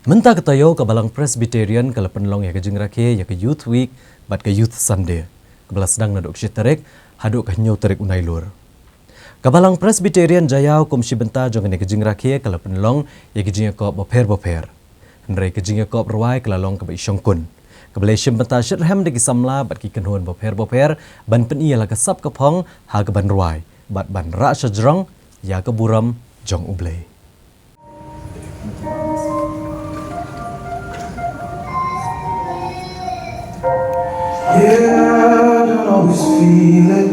Menta ketayo kabalang Presbyterian kala penlong ya kejing rakhe ya ke Youth Week bat ke Youth Sunday. Kabala sedang naduk syitarik haduk ke nyau tarik unai lur. Kabalang Presbyterian jayau komsi benta jong ne kejing rakhe kala penlong ya kejing ko boper. Hendrai kejing ko berwai kala long ke isyongkun. Kabala syim benta syirham de kisamla bat ki kenhuan boper ban pen ia la kesap kepong ha ke ban ruai bat ban ra syajrong ya ke buram jong ublei. Yeah, I don't always feel it.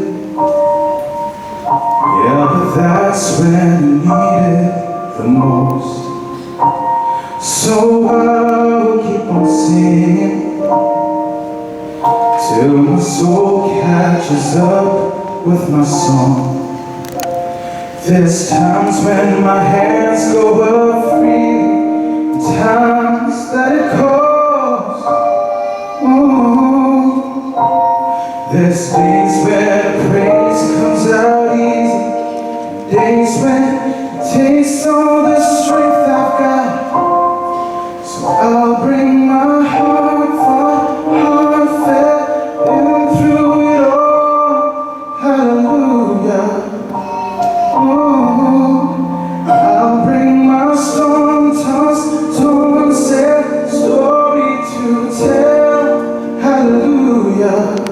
Yeah, but that's when you need it the most. So I will keep on singing till my soul catches up with my song. There's times when my hands go up free, times that it calls. There's days when praise comes out easy, days when it takes all the strength I've got. So I'll bring my heartfelt, and through it all, hallelujah. I'll bring my storm-tossed, torn-set story to tell, hallelujah.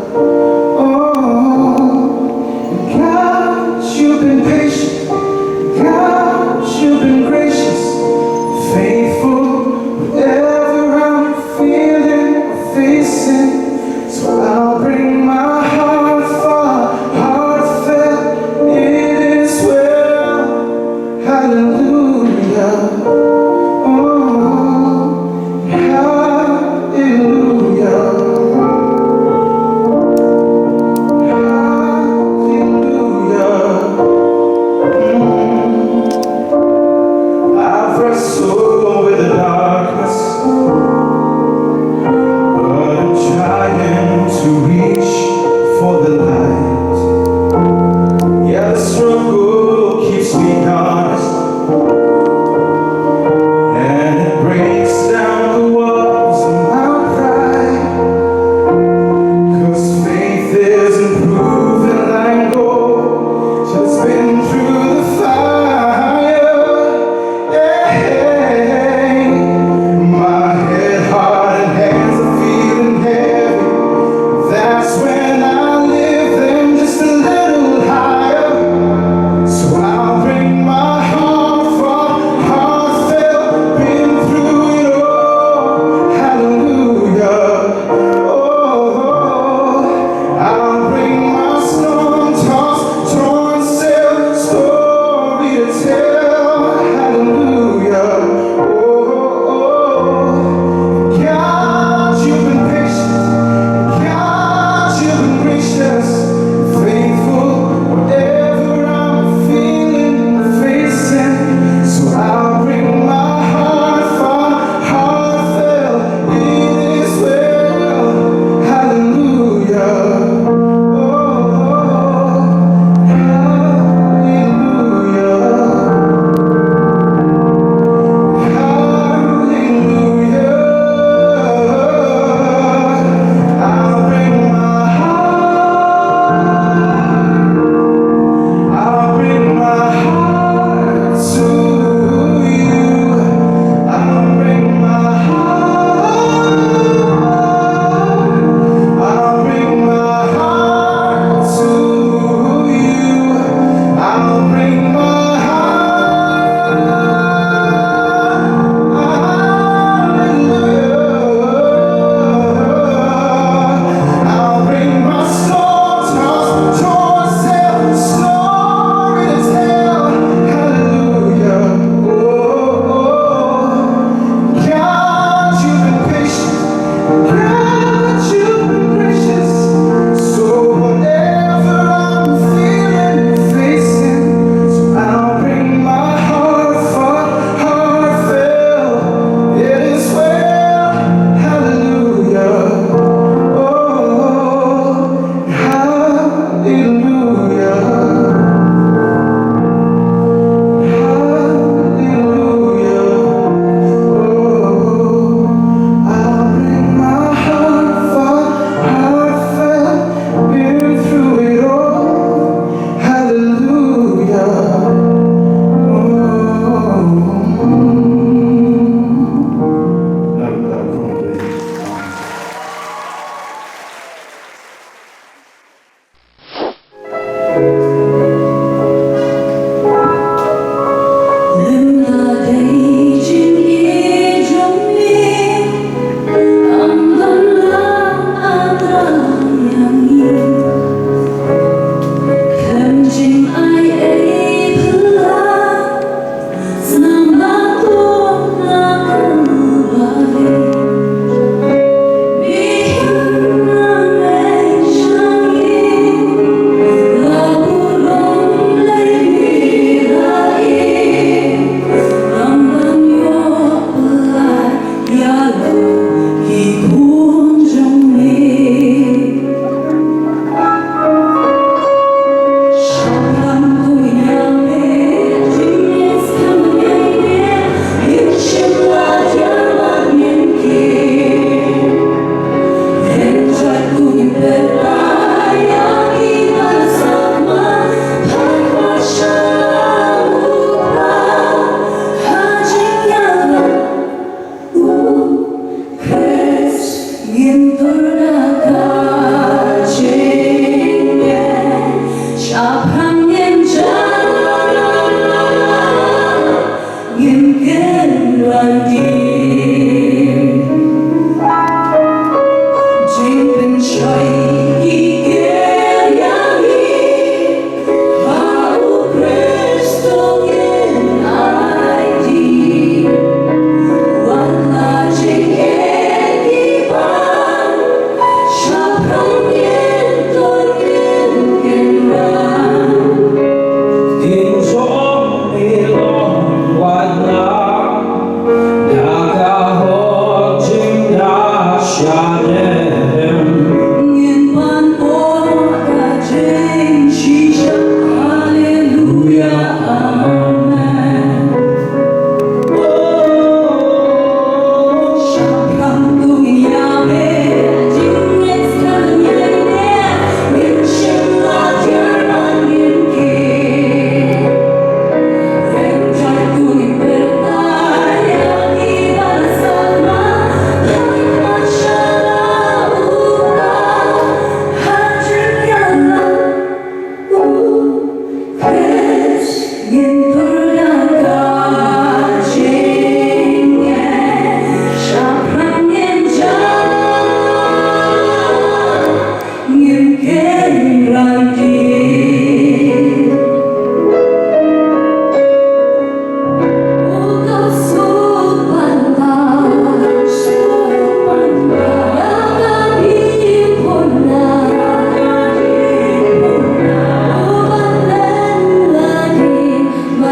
So My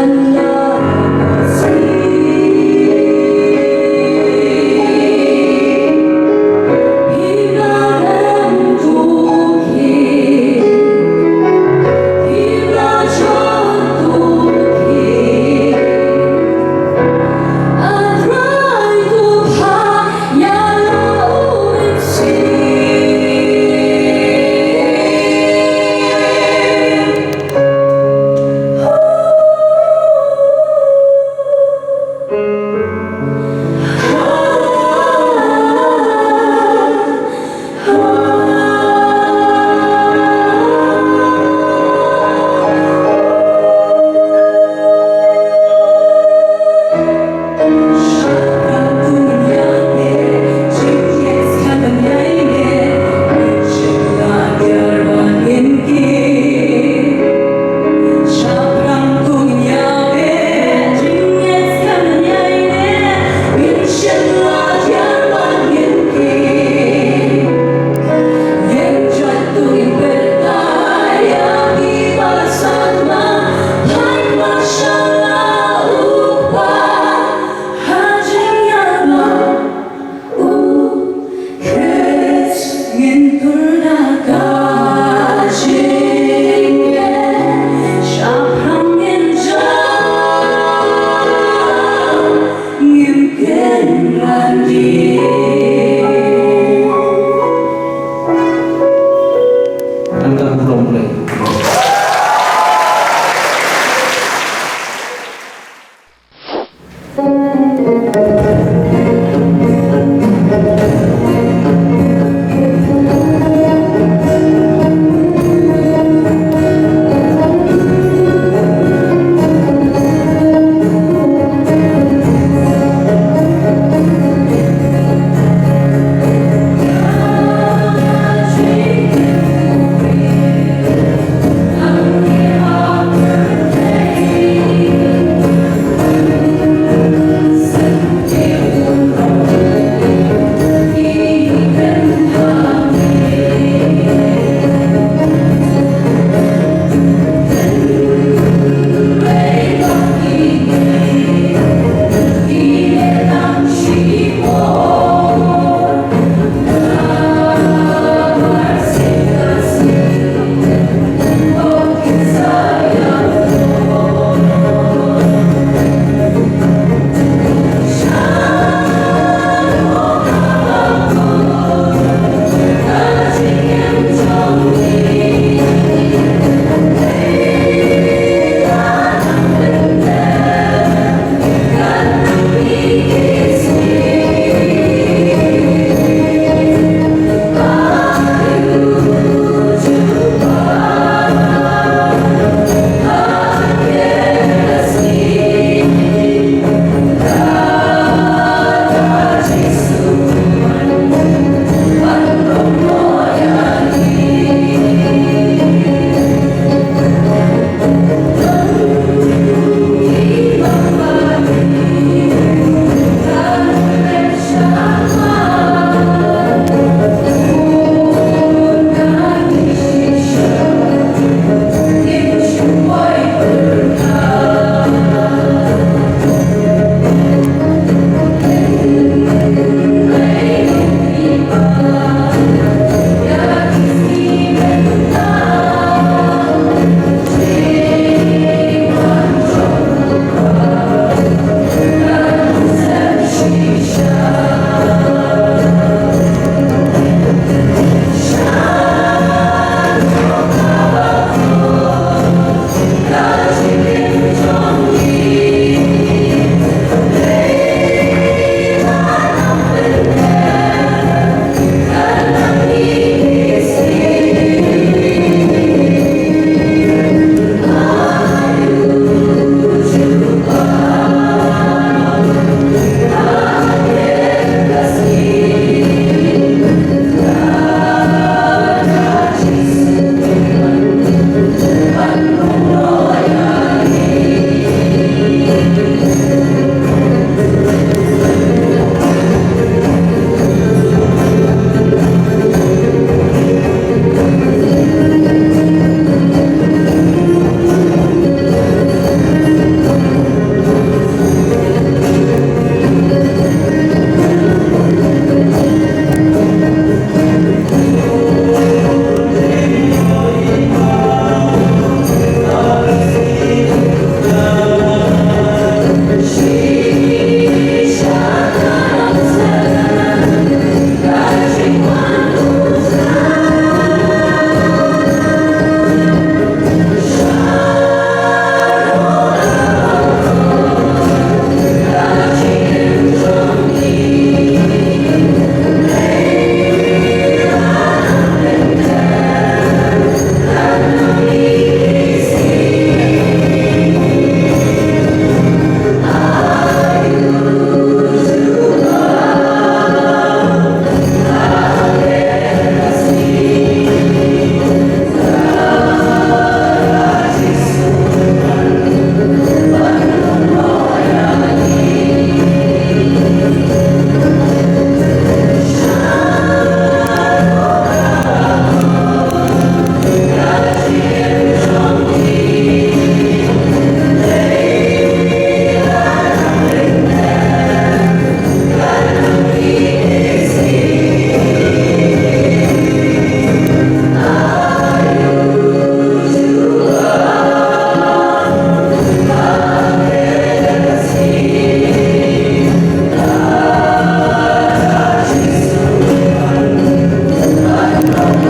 Love